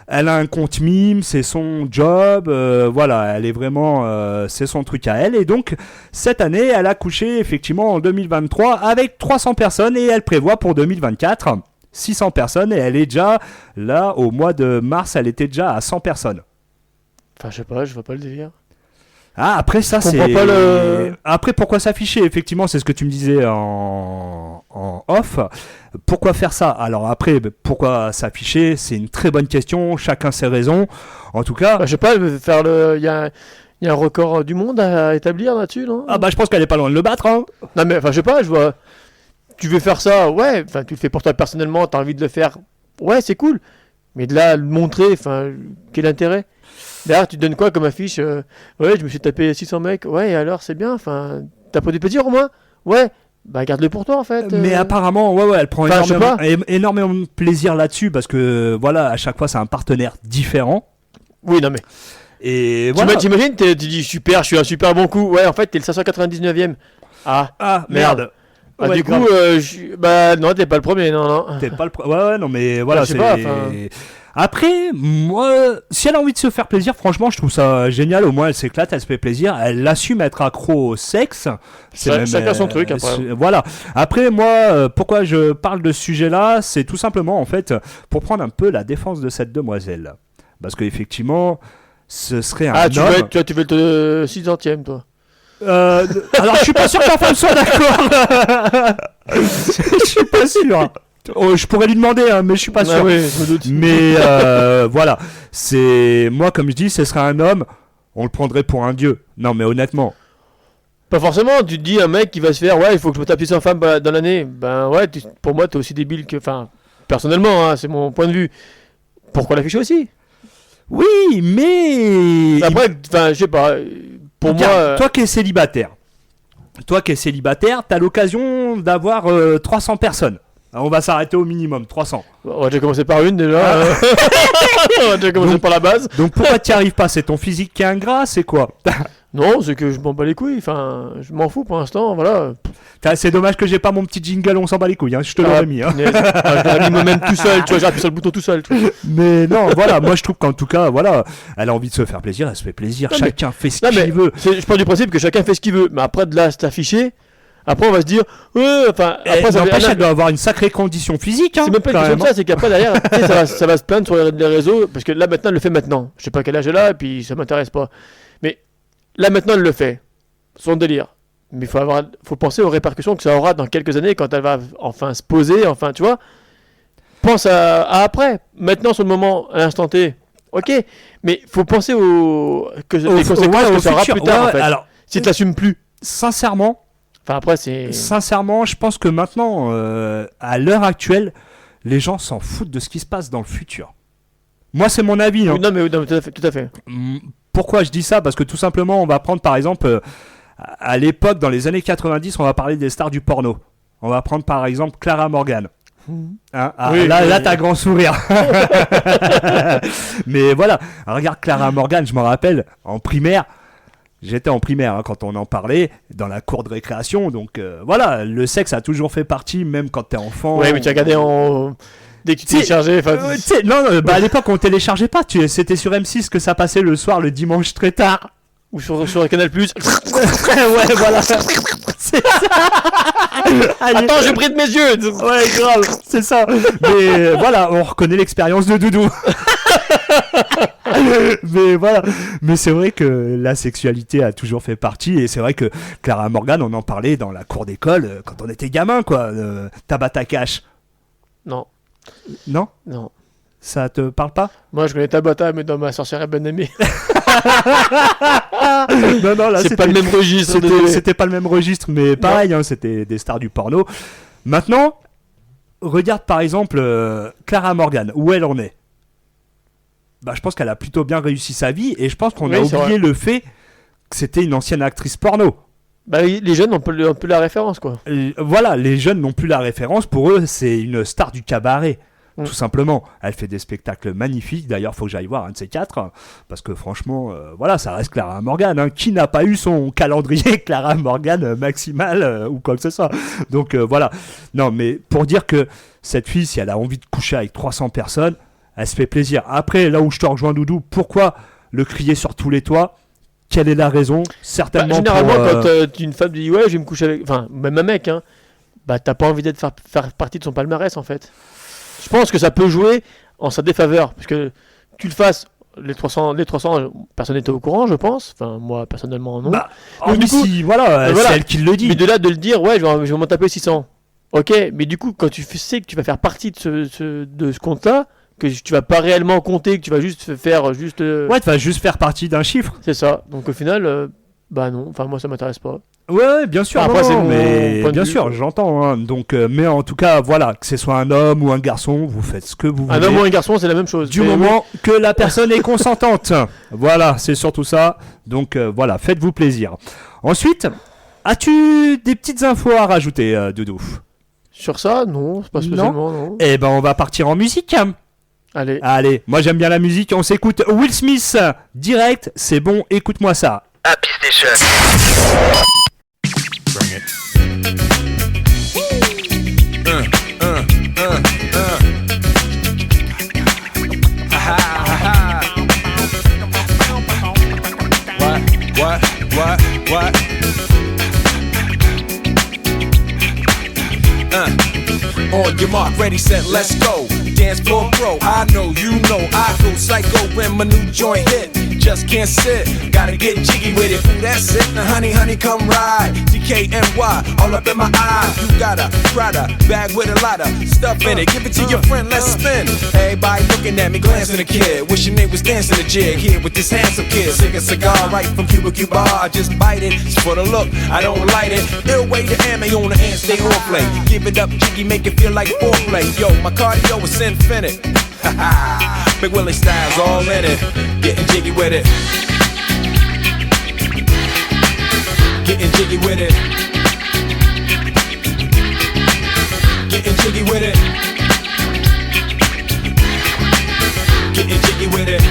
elle a un compte mime, c'est son job, voilà, elle est vraiment, c'est son truc à elle. Et donc, cette année, elle a couché effectivement en 2023 avec 300 personnes et elle prévoit pour 2024 600 personnes. Et elle est déjà, là, au mois de mars, elle était déjà à 100 personnes. Enfin, je sais pas, je vois pas le délire. Ah, après ça, Je c'est... comprends pas le- Après, pourquoi s'afficher? Effectivement, c'est ce que tu me disais en off. Pourquoi faire ça? Alors après, pourquoi s'afficher? C'est une très bonne question. Chacun ses raisons. En tout cas... Bah, je sais pas, faire le. Il y a un record du monde à établir là-dessus, non? Ah bah, je pense qu'elle est pas loin de le battre, hein. Non, mais enfin, je sais pas, je vois. Tu veux faire ça, ouais, enfin, tu le fais pour toi personnellement, t'as envie de le faire, ouais, c'est cool. Mais de là, le montrer, enfin, quel intérêt? D'ailleurs, tu te donnes quoi comme affiche? Ouais, je me suis tapé 600 mecs, ouais, et alors, c'est bien, enfin, t'as pas du plaisir au moins? Ouais, bah, garde-le pour toi en fait. Mais apparemment, ouais, elle prend Enfin, je sais énormément de plaisir là-dessus parce que, voilà, à chaque fois, c'est un partenaire différent. Oui, non, mais. Et voilà. T'imagines, tu dis super, je suis un super bon coup. Ouais, en fait, t'es le 599ème. Ah, Ah, merde. merde. Ah, Ouais, du grave. coup, bah, non, t'es pas le premier, non, non. T'es pas le ouais, non, mais voilà, je sais c'est... pas, enfin. Après, moi, si elle a envie de se faire plaisir, franchement, je trouve ça génial. Au moins, elle s'éclate, elle se fait plaisir. Elle assume être accro au sexe. Chacun son truc, après. Voilà. Après, moi, pourquoi je parle de ce sujet-là, c'est tout simplement, en fait, pour prendre un peu la défense de cette demoiselle. Parce qu'effectivement, ce serait un Ah, homme... tu veux être 600ème, toi. Alors, je suis pas sûr que ta femme soit d'accord. Je suis pas sûr. Oh, je pourrais lui demander, hein, mais je suis pas sûr. Ah oui, je me doute. Mais voilà, c'est moi comme je dis, ce serait un homme, on le prendrait pour un dieu. Non, mais honnêtement, Pas forcément, tu te dis un mec qui va se faire, ouais, il faut que je me tape 600 femmes dans l'année. Ben ouais, pour moi, t'es aussi débile que. Enfin, personnellement, hein, c'est mon point de vue. Pourquoi l'afficher aussi? oui, mais Après, enfin, je sais pas. Pour moi. Regarde, toi qui es célibataire, t'as l'occasion d'avoir 300 personnes. Alors, on va s'arrêter au minimum, 300. On va déjà commencer par une déjà. On va déjà commencer par la base. Donc pourquoi t'y arrives pas? C'est ton physique qui est ingrat, c'est quoi? Non, c'est que je m'en bats les couilles. Enfin, je m'en fous pour l'instant. Voilà. C'est dommage que j'ai pas mon petit jingle, on s'en bat les couilles, hein, je te l'aurais mis. Hein. Je l'ai mis moi-même tout seul. Tu vois, j'ai appuyé sur le bouton tout seul. Tu vois. Mais non, voilà, moi je trouve qu'en tout cas, voilà, elle a envie de se faire plaisir, elle se fait plaisir, Non, mais- chacun fait ce Non, mais qu'il veut. je pars du principe que chacun fait ce qu'il veut. Mais après, de là, c'est affiché. Après, on va se dire, ouais, enfin, après, ça N'empêche, fait- elle doit avoir une sacrée condition physique. Hein, C'est même pas une quand question de même, ça, c'est qu'après derrière, tu sais, ça va se plaindre sur les réseaux, parce que là maintenant elle le fait maintenant. Je sais pas quel âge elle a, et puis ça m'intéresse pas. Mais là maintenant elle le fait. Son délire. Mais faut penser aux répercussions que ça aura dans quelques années quand elle va enfin se poser, enfin tu vois. Pense à après. Maintenant sur le moment, à l'instant T, ok. Mais faut penser les conséquences que ça aura futur. plus tard Ouais, en fait. alors, Si tu l'assumes plus. sincèrement, Enfin après c'est. sincèrement, je pense que maintenant, à l'heure actuelle, les gens s'en foutent de ce qui se passe dans le futur. Moi, c'est mon avis. Hein. Non mais tout à fait. Tout à fait. Pourquoi je dis ça? Parce que tout simplement, on va prendre par exemple, à l'époque, dans les années 90, on va parler des stars du porno. On va prendre par exemple Clara Morgan. Hein, Oui, là, oui, là oui. t'as grand sourire. Mais voilà, regarde Clara Morgan, je m'en rappelle, en primaire. J'étais en primaire hein, quand on en parlait, dans la cour de récréation. Donc voilà, le sexe a toujours fait partie, même quand t'es enfant. Ouais mais tu as regardé en. Dès que tu Tu sais, téléchargeais, enfin. Tu sais, non, à l'époque on téléchargeait pas, c'était sur M6 que ça passait le soir, le dimanche très tard. Ou sur Canal+. Ouais, voilà. C'est ça. Allez. Attends, j'ai pris de mes yeux. Ouais, grave, c'est ça. Mais voilà, on reconnaît l'expérience de Doudou. Mais voilà, mais c'est vrai que la sexualité a toujours fait partie, et c'est vrai que Clara Morgan, on en parlait dans la cour d'école quand on était gamin, quoi. Tabata Cash. Non, Non, non. ça te parle pas? Moi, je connais Tabata, mais dans ma sorcière bien aimée. Non, là C'est pas le même registre. C'était pas le même registre, mais pareil, hein, c'était des stars du porno. Maintenant, regarde par exemple Clara Morgan, où elle en est. Bah, je pense qu'elle a plutôt bien réussi sa vie, et je pense qu'on a Oui, c'est oublié vrai. le fait que c'était une ancienne actrice porno. Bah, les jeunes ont un peu la référence, quoi. Voilà, les jeunes n'ont plus la référence, pour eux c'est une star du cabaret. Mm. Tout simplement, elle fait des spectacles magnifiques. D'ailleurs, faut que j'aille voir un de ces quatre, parce que franchement, voilà, ça reste Clara Morgan. Hein. Qui n'a pas eu son calendrier Clara Morgan maximal ou quoi que ce soit? Donc voilà. Non, mais pour dire que cette fille, si elle a envie de coucher avec 300 personnes, elle se fait plaisir. Après, là où je te rejoins, Doudou, pourquoi le crier sur tous les toits? Quelle est la raison? Certainement. Généralement, pour, quand une femme dit ouais, je vais me coucher avec. Enfin, même un mec, hein. Bah, t'as pas envie d'être faire partie de son palmarès, en fait. Je pense que ça peut jouer en sa défaveur. Parce que tu le fasses, les 300, personne n'était au courant, je pense. Enfin, moi, personnellement, non. Bah, Donc, du coup, si, voilà, voilà. c'est elle qui le dit. Mais de là de le dire, ouais, je vais m'en taper 600. Ok, mais du coup, quand tu sais que tu vas faire partie de ce compte-là, que tu vas pas réellement compter, que tu vas juste faire juste. Ouais, tu vas juste faire partie d'un chiffre. C'est ça. Donc au final, bah non. Enfin, moi, ça m'intéresse pas. Ouais, bien sûr. Après, non, c'est mon mais point de bien vue, sûr, quoi. j'entends. Hein. Donc, mais en tout cas, voilà, que ce soit un homme ou un garçon, vous faites ce que vous voulez. Un homme ou un garçon, c'est la même chose. Du Mais moment que la personne est consentante. Voilà, c'est surtout ça. Donc voilà, faites-vous plaisir. Ensuite, as-tu des petites infos à rajouter, Doudou? sur ça, non, c'est pas spécialement, non. Eh ben, on va partir en musique. Allez. Allez, moi j'aime bien la musique. On s'écoute Will Smith direct. C'est bon, écoute-moi ça. Happy Station. What? On your mark, ready, set, let's go. Dance floor pro, I know, you know, I go psycho when my new joint hit. just can't sit. Gotta get jiggy with it. Ooh, that's it. Now, honey, honey, come ride. DKNY, all up in my eye. You got a Prada bag with a lot of stuff in it. Give it to your friend, let's spin. Everybody looking at me, glancing a kid. Wishing they was dancing a jig here with this handsome kid. Sick a cigar right from Cuba Cuba. I just bite it. It's for the look, I don't light it. Ill way to ammo on the hand, stay on play. Give it up, jiggy, make it feel like foreplay. Yo, my cardio is infinite. Big Willie style's all in it. Getting jiggy with it. Getting jiggy with it. Getting jiggy with it. Getting jiggy with it.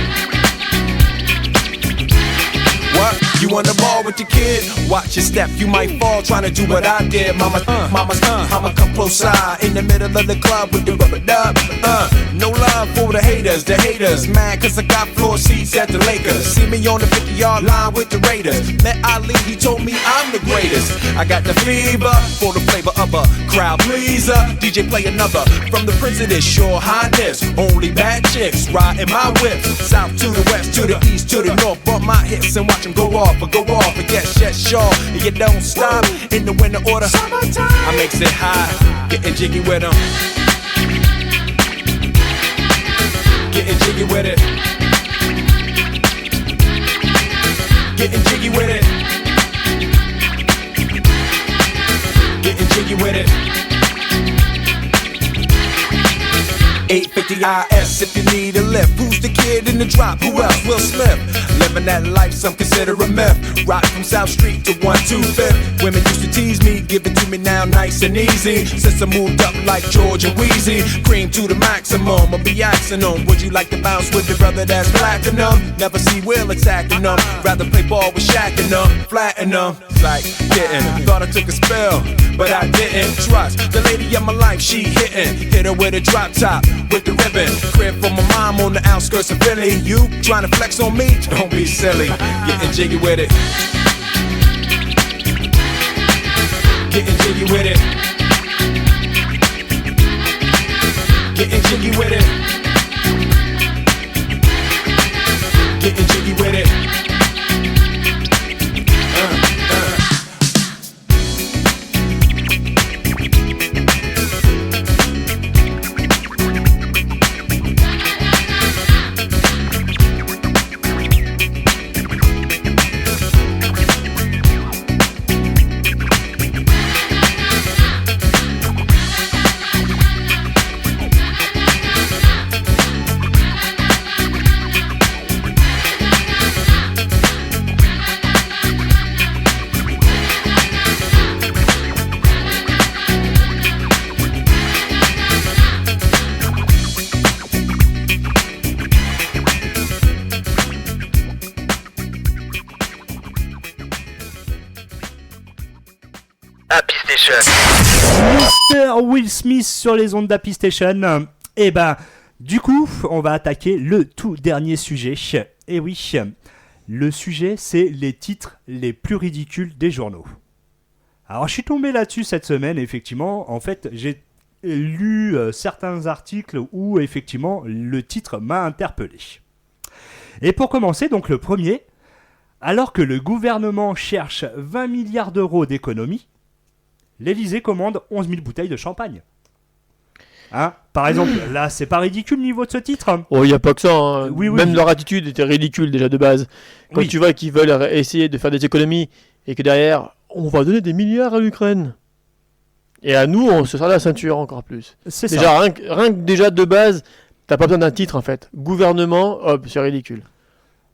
What? You on the ball with your kid? Watch your step, you might fall trying to do what I did. I'ma come close side in the middle of the club with the rubber dub. No love for the haters mad cause I got floor seats at the Lakers. See me on the 50-yard line with the Raiders. Met Ali, he told me I'm the greatest. I got the fever for the flavor of a crowd pleaser. DJ play another from the Prince of this Your Highness. Only bad chicks riding my whip. South to the west, to the east, to the north. Bump my hips and watch them go off. And yes, sure, and you don't stop in the winter order. I makes it high, getting jiggy with them. Getting jiggy with it. Getting jiggy with it. Getting jiggy with it. 850 IS if you need a lift. Who's the kid in the drop? Who else? Will Smith. Living that life, some consider a myth. Rock from South Street to 125th. Women used to tease me, give it to me now nice and easy. Since I moved up like George and Wheezy, cream to the maximum. I'll be asking them, would you like to bounce with your brother that's platinum? Never see Will attacking them. Rather play ball with Shaq and them, flatten them. Like getting, thought I took a spell, but I didn't. Trust the lady of my life, she hitting. Hit her with a drop top, with the ribbon. Crib for my mom on the outskirts of Philly. You trying to flex on me? Don't be silly. Getting jiggy with it. Getting jiggy with it. Getting jiggy with it. Getting jiggy with it. Mr. Will Smith sur les ondes d'Happy Station. Et ben, du coup, on va attaquer le tout dernier sujet. Et oui, le sujet, c'est les titres les plus ridicules des journaux. Alors, je suis tombé là-dessus cette semaine, effectivement. En fait, j'ai lu certains articles où, effectivement, le titre m'a interpellé. Et pour commencer, donc le premier, alors que le gouvernement cherche 20 milliards d'euros d'économies, l'Elysée commande 11 000 bouteilles de champagne. Hein, par exemple, là, c'est pas ridicule le niveau de ce titre. Oh, il n'y a pas que ça. Hein. Oui, Même leur attitude était ridicule déjà de base. Quand tu vois qu'ils veulent essayer de faire des économies et que derrière, on va donner des milliards à l'Ukraine. Et à nous, on se serre la ceinture encore plus. C'est déjà, ça. rien que déjà de base, t'as pas besoin d'un titre en fait. Gouvernement, hop, c'est ridicule.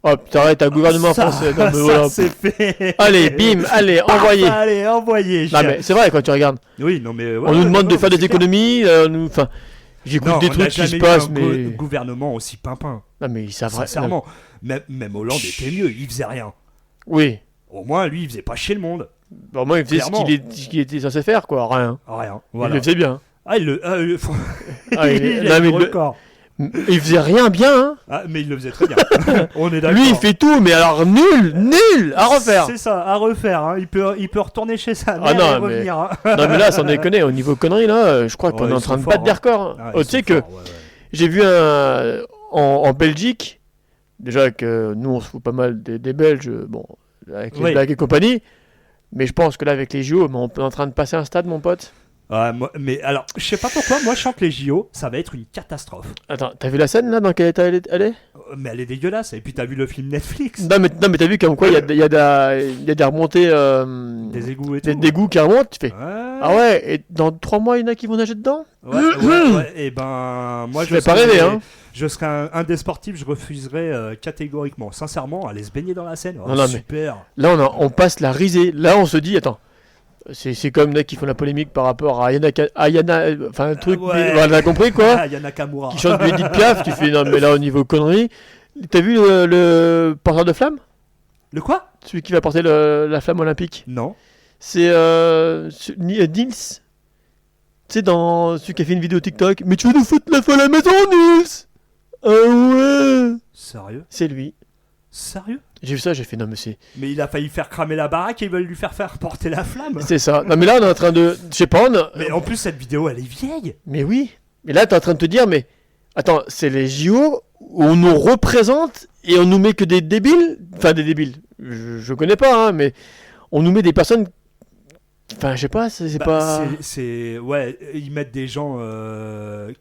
Hop, t'arrêtes un gouvernement français. Non, mais ça voilà. c'est fait. Allez, bim, allez, envoyez. Allez, envoyez. Non, mais c'est vrai quand tu regardes. Oui, non, mais. On nous demande de faire des économies. Enfin, j'écoute des trucs qui se passent, mais. Gouvernement aussi pimpin. Non, mais ça va. Sincèrement. Même Hollande était mieux, il faisait rien. Oui. Au moins, lui, il faisait pas chier le monde. Bon, moi, il faisait ce qu'il était censé faire, quoi. Rien. Rien. Voilà. Il le faisait bien. Ah, il Ah, il a le record. Il faisait rien bien, hein. Ah, mais il le faisait très bien. On est d'accord. Lui, il fait tout, mais alors nul à refaire. C'est ça, à refaire. Hein. Il peut retourner chez sa mère et revenir. Hein. Non, mais là, sans déconner, au niveau conneries, là, je crois qu'on est en train de battre des records. Ah, tu sais que j'ai vu en Belgique, Déjà que nous, on se fout pas mal des Belges, bon, avec les Oui. blagues et compagnie. Mais je pense que là, avec les JO, on est en train de passer un stade, mon pote. Ouais, mais alors, je sais pas pourquoi, moi je sens que les JO, ça va être une catastrophe. Attends, t'as vu la scène là dans quel état elle est? Mais elle est dégueulasse. Et puis t'as vu le film Netflix, Non, mais t'as vu comme quoi il y a des remontées. des égouts et tout. Des égouts qui remontent, tu fais. Ouais. Ah ouais, et dans 3 mois, il y en a qui vont nager dedans? Ouais. Et ben, moi Je vais pas rêver, hein. Je serais un des sportifs, je refuserais catégoriquement. Sincèrement, aller se baigner dans la Seine. Oh, Non, mais- super. Là, on passe la risée. Là, on se dit, attends, c'est comme là qui font la polémique par rapport à Ayana, enfin un truc, Ouais. mais, voilà, t'as compris quoi? Ah, Yana Nakamura. Qui chante du Edith Piaf, tu fais non, mais là, au niveau conneries. T'as vu le porteur de flamme? Le quoi? Celui qui va porter la flamme olympique? Non. C'est Nils. Tu sais, dans celui qui a fait une vidéo TikTok. Mais tu veux nous foutre la feu à la maison, Nils? Ah ouais! Sérieux? C'est lui. Sérieux? J'ai vu ça, j'ai fait non, mais c'est. Mais il a failli faire cramer la baraque et ils veulent lui faire porter la flamme. C'est ça. Non, mais là, on est en train de. Je sais pas, Mais en plus, cette vidéo, elle est vieille. Mais oui. Mais là, t'es en train de te dire, mais. Attends, c'est les JO où on nous représente et on nous met que des débiles. Enfin, des débiles. Je connais pas, hein, mais. On nous met des personnes. Enfin, je sais pas, c'est Bah, pas. Ouais, ils mettent des gens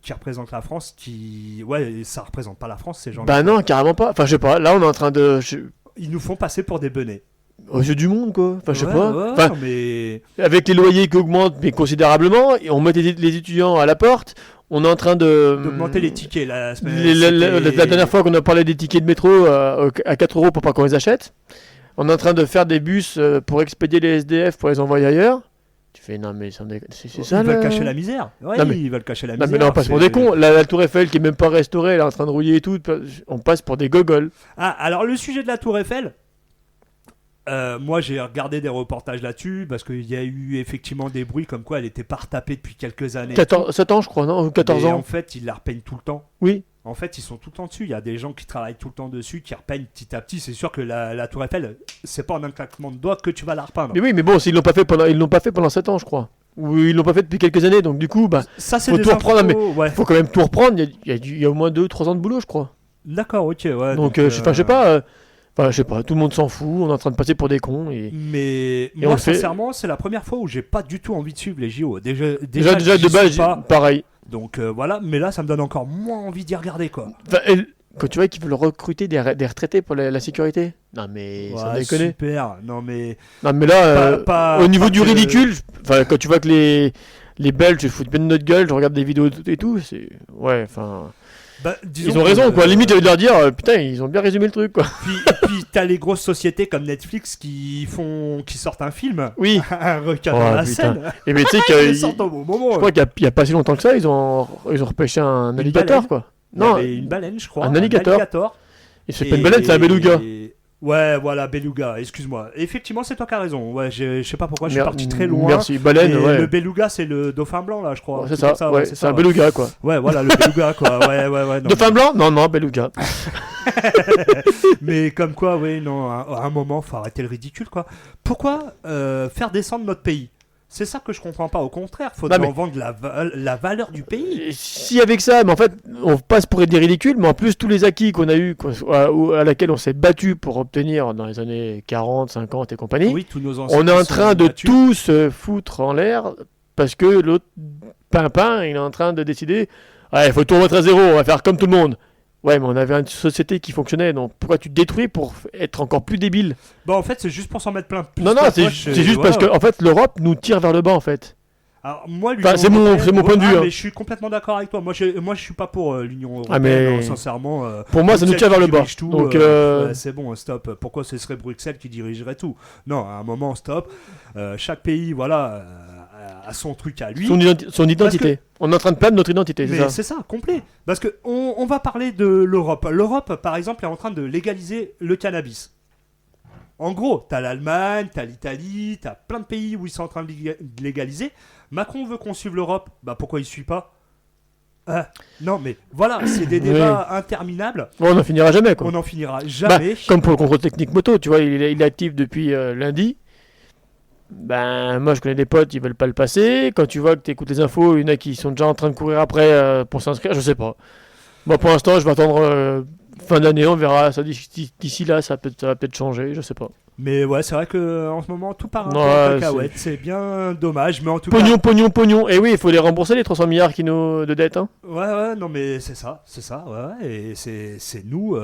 qui représentent la France qui. Ouais, ça représente pas la France, ces gens. Bah non, carrément pas. Enfin, je sais pas. Là, on est en train de. Ils nous font passer pour des benets. Aux yeux du monde, quoi. Enfin, je sais Ouais, pas. ouais, Enfin, mais. avec les loyers qui augmentent, mais considérablement, et on met les étudiants à la porte. On est en train de. D'augmenter les tickets la semaine. La dernière fois qu'on a parlé des tickets de métro à 4 € pour pas qu'on les achète, on est en train de faire des bus pour expédier les SDF pour les envoyer ailleurs. Tu fais non, mais c'est ça Ils là. veulent cacher la misère. Ouais, Non, mais- ils veulent cacher la Non, misère. mais là on passe pour des cons. La Tour Eiffel qui est même pas restaurée, elle est en train de rouiller et tout. On passe pour des gogoles. Ah, alors le sujet de la Tour Eiffel. Moi j'ai regardé des reportages là-dessus parce qu'il y a eu effectivement des bruits comme quoi elle était pas retapée depuis quelques années. 7 ans, je crois, non? Ou 14 Et ans. en fait, ils la repeignent tout le temps. Oui. En fait, ils sont tout le temps dessus. Il y a des gens qui travaillent tout le temps dessus, qui repeignent petit à petit. C'est sûr que la Tour Eiffel, c'est pas en un claquement de doigts que tu vas la repeindre. Mais oui, mais bon, ils l'ont pas fait pendant 7 ans, je crois. Ou ils l'ont pas fait depuis quelques années, donc du coup, bah, Ça, c'est faut des tout reprendre, infos, ouais. faut quand même tout reprendre. Il y a au moins 2-3 ans de boulot, je crois. D'accord, ok, ouais. Donc, je sais pas. Enfin, je sais pas, tout le monde s'en fout, on est en train de passer pour des cons. Mais on moi, le fait- sincèrement, c'est la première fois où j'ai pas du tout envie de suivre les JO. Déjà Déjà j'y de base, suis pas. pareil. Donc voilà, mais là, ça me donne encore moins envie d'y regarder, quoi. Enfin, quand tu vois qu'ils veulent recruter des retraités pour la sécurité. Non, mais sans Ouais, déconner. super. Non, mais Non, mais là, Pas- au niveau pas du que- ridicule, enfin, quand tu vois que les Belges se foutent bien de notre gueule, je regarde des vidéos et tout, c'est. Ouais, enfin. bah, disons Ils ont que, raison, quoi. Limite, j'ai envie de leur dire, putain, ils ont bien résumé le truc, quoi. Puis t'as les grosses sociétés comme Netflix qui sortent un film. Oui. Un requin Oh, dans la putain. scène. Et mais tu sais Ils le que. sortent au bon moment. Je crois qu'il y a pas si longtemps que ça, ils ont repêché un alligator, baleine. quoi. Il y Non, avait une baleine, je crois. un alligator. Et c'est pas une baleine, c'est un beluga. Ouais, voilà, beluga, excuse-moi. Effectivement, c'est toi qui as raison. Ouais, je sais pas pourquoi, je suis parti très loin. Merci, baleine, Et ouais. le beluga, c'est le dauphin blanc, là, je crois. Ouais, c'est Tout ça, comme ouais, c'est c'est un ouais. beluga, quoi. Ouais, voilà, le beluga, quoi. Ouais. Non, Dauphin blanc? Non, beluga. mais comme quoi, oui, non, à un moment, faut arrêter le ridicule, quoi. Pourquoi faire descendre notre pays? C'est ça que je comprends pas. Au contraire, faut Non, mais- en vendre la valeur du pays. Et si avec ça, mais en fait, on passe pour être des ridicules, mais en plus, tous les acquis qu'on a eu, à laquelle on s'est battu pour obtenir dans les années 40, 50 et compagnie, Oui, tous nos anciens on est en sont train de battus. tout se foutre en l'air parce que l'autre pimpin, il est en train de décider, il faut tout remettre à zéro, on va faire comme tout le monde. Ouais, mais on avait une société qui fonctionnait, donc pourquoi tu te détruis pour être encore plus débile? Bah, en fait, c'est juste pour s'en mettre plein. plus Non, la c'est poche, juste parce que en fait, l'Europe nous tire vers le bas, en fait. Alors, moi, Enfin, l'Union c'est mon européenne, point de vue, hein. mais je suis complètement d'accord avec toi. Moi, je suis pas pour l'Union européenne. Ah, mais- non, sincèrement. Pour moi, ça nous Bruxelles tire vers qui le bas. dirige tout, Donc, ouais, c'est bon, stop. Pourquoi ce serait Bruxelles qui dirigerait tout? Non, à un moment, stop. Chaque pays, voilà, a son truc à lui. son identité. On est en train de perdre notre identité, c'est Mais ça. c'est ça, complet. Parce que on va parler de l'Europe. L'Europe, par exemple, est en train de légaliser le cannabis. En gros, t'as l'Allemagne, t'as l'Italie, t'as plein de pays où ils sont en train de légaliser. Macron veut qu'on suive l'Europe. Bah pourquoi il suit pas? Non, mais voilà, c'est des débats interminables. Bon, on n'en finira jamais, quoi. On n'en finira Bah, jamais. comme pour le contrôle technique moto, tu vois, il est actif depuis lundi. Ben, moi je connais des potes, ils veulent pas le passer. Quand tu vois que tu écoutes les infos, il y en a qui sont déjà en train de courir après pour s'inscrire, je sais pas. Moi, pour l'instant, je vais attendre fin d'année, on verra. Ça, d'ici là, ça va peut-être changer, je sais pas. Mais ouais, c'est vrai que en ce moment, tout part un peu Ouais, en cacahuète. C'est bien dommage, mais en tout Pognon. Et oui, il faut les rembourser, les 300 milliards de dette. Hein. Ouais, non, mais c'est ça, ouais. Et c'est nous,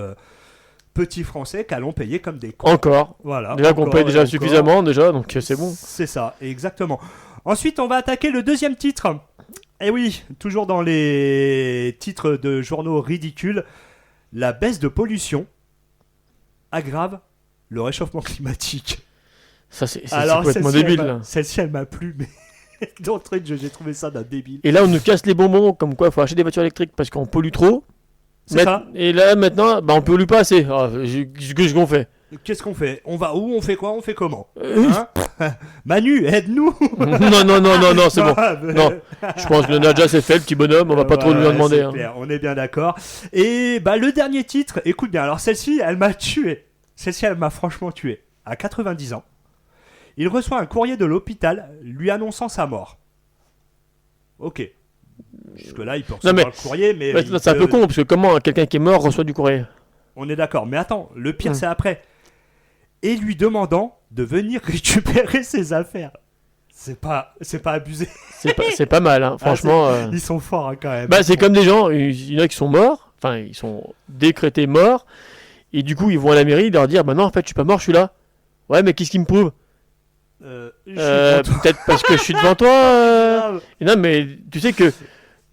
petits Français, qu'allons payer comme des cons. Encore. Voilà. Déjà qu'on paye déjà encore. suffisamment, donc c'est bon. C'est ça, exactement. Ensuite, on va attaquer le deuxième titre. Et oui, toujours dans les titres de journaux ridicules, la baisse de pollution aggrave le réchauffement climatique. Ça, c'est Alors, complètement débile. Là. Celle-ci, elle m'a plu, mais d'entrée de jeu, j'ai trouvé ça d'un débile. Et là, on nous casse les bonbons, comme quoi il faut acheter des voitures électriques parce qu'on pollue trop. C'est ça. Et là, maintenant, on pollue pas assez. Qu'est-ce qu'on fait? Qu'est-ce qu'on fait? On va où? On fait quoi? On fait comment? Hein? Manu, aide-nous! Non, c'est bon. Non, je pense que le Nadja c'est fait, le petit bonhomme, on va pas trop lui en demander. C'est Hein. clair, on est bien d'accord. Et le dernier titre, écoute bien, alors celle-ci, elle m'a tué. Celle-ci, elle m'a franchement tué. À 90 ans, il reçoit un courrier de l'hôpital lui annonçant sa mort. Ok. Jusque-là, il peut recevoir le courrier, mais... C'est un peu con, parce que comment quelqu'un qui est mort reçoit du courrier? On est d'accord, mais attends, le pire c'est après. Et lui demandant de venir récupérer ses affaires. C'est pas abusé. C'est pas mal, hein. Franchement. Ils sont forts hein, quand même. C'est comme des gens, il y en a qui sont morts, enfin ils sont décrétés morts, et du coup ils vont à la mairie leur dire bah non en fait je suis pas mort, je suis là. Ouais mais qu'est-ce qui me prouve? Peut-être parce que je suis devant toi. Et non mais tu sais que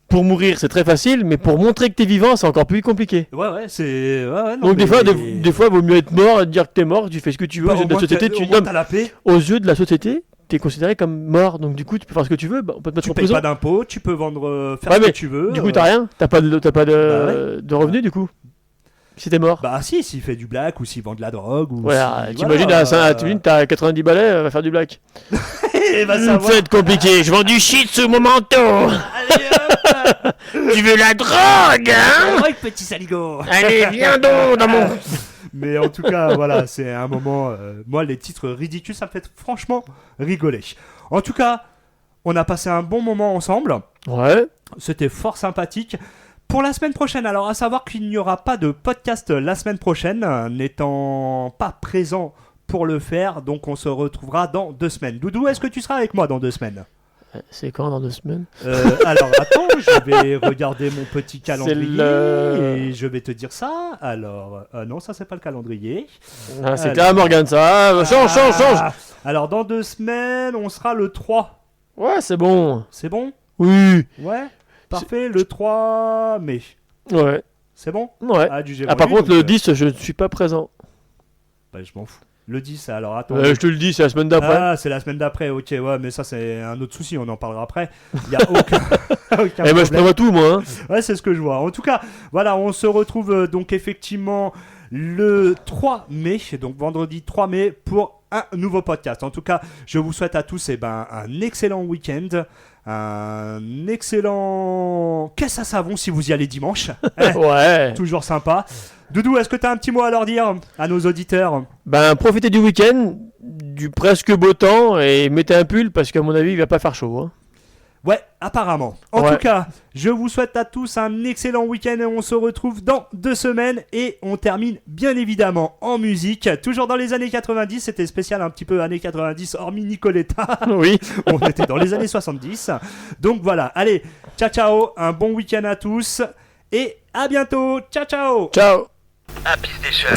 pour mourir c'est très facile, mais pour montrer que t'es vivant c'est encore plus compliqué. Ouais, c'est... Ouais, non, donc des fois vaut mieux être mort, dire que t'es mort, tu fais ce que tu veux aux yeux de la société. Aux yeux de la société, t'es considéré comme mort, donc du coup tu peux faire ce que tu veux, on peut te mettre en prison. Tu payes pas d'impôts, tu peux vendre, faire ce que tu veux. Du coup t'as rien, t'as pas de revenus du coup. Si t'es mort. Bah si, s'il fait du black ou s'il vend de la drogue ou... Voilà, t'imagines t'as 90 balais, va faire du black. C'est compliqué, je vends du shit sous mon manteau. Tu veux la drogue, hein? Ouais, petit saligo. Allez, viens donc dans mon... Mais en tout cas, voilà, c'est un moment... moi, les titres ridicules, ça me fait franchement rigoler. En tout cas, on a passé un bon moment ensemble. Ouais. C'était fort sympathique. Pour la semaine prochaine, alors à savoir qu'il n'y aura pas de podcast la semaine prochaine, n'étant pas présent pour le faire, donc on se retrouvera dans 2 semaines. Doudou, est-ce que tu seras avec moi dans 2 semaines? C'est quand dans 2 semaines? Alors attends, je vais regarder mon petit calendrier et je vais te dire ça. Alors, non, ça c'est pas le calendrier. C'est Clara Morgan ça. Change. Alors dans 2 semaines, on sera le 3. Ouais, c'est bon. C'est bon? Oui. Ouais. Parfait, le 3 mai. Ouais. C'est bon? Ouais. Par contre, le 10, je ne suis pas présent. Bah, je m'en fous. Le 10, alors attends. Je te le dis, c'est la semaine d'après. Ah, c'est la semaine d'après, ok, ouais, mais ça c'est un autre souci, on en parlera après. Il n'y a aucun problème. Moi je prévois tout, moi. Hein. Ouais, c'est ce que je vois. En tout cas, voilà, on se retrouve donc effectivement le 3 mai, donc vendredi 3 mai, pour un nouveau podcast. En tout cas, je vous souhaite à tous un excellent week-end. Un excellent caisse à savon si vous y allez dimanche. Ouais. Toujours sympa. Doudou, est-ce que tu as un petit mot à leur dire à nos auditeurs? Profitez du week-end, du presque beau temps et mettez un pull parce qu'à mon avis il va pas faire chaud. Hein. Ouais, apparemment. En tout cas, je vous souhaite à tous un excellent week-end et on se retrouve dans 2 semaines et on termine bien évidemment en musique. Toujours dans les années 90, c'était spécial un petit peu années 90 hormis Nicoletta. Oui. On était dans les années 70. Donc voilà, allez, ciao, un bon week-end à tous et à bientôt. Ciao. Ciao. Happy Station.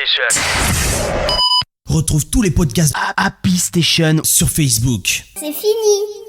Station. Retrouve tous les podcasts Happy Station sur Facebook. C'est fini.